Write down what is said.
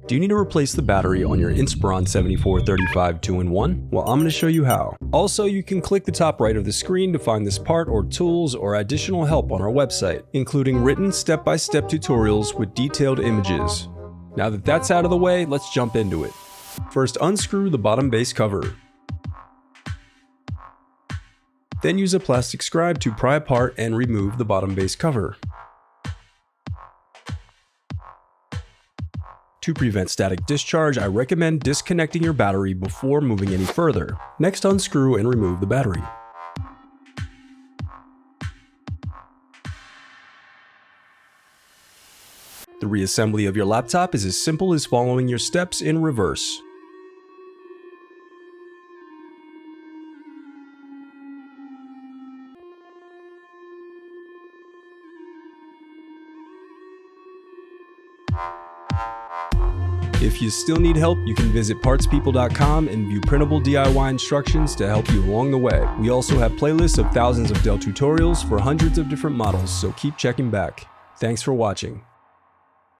Do you need to replace the battery on your Inspiron 7435 2-in-1? Well, I'm going to show you how. Also, you can click the top right of the screen to find this part or tools or additional help on our website, including written step-by-step tutorials with detailed images. Now that that's out of the way, let's jump into it. First, unscrew the bottom base cover. Then use a plastic scribe to pry apart and remove the bottom base cover. To prevent static discharge, I recommend disconnecting your battery before moving any further. Next, unscrew and remove the battery. The reassembly of your laptop is as simple as following your steps in reverse. If you still need help, you can visit partspeople.com and view printable DIY instructions to help you along the way. We also have playlists of thousands of Dell tutorials for hundreds of different models, so keep checking back. Thanks for watching.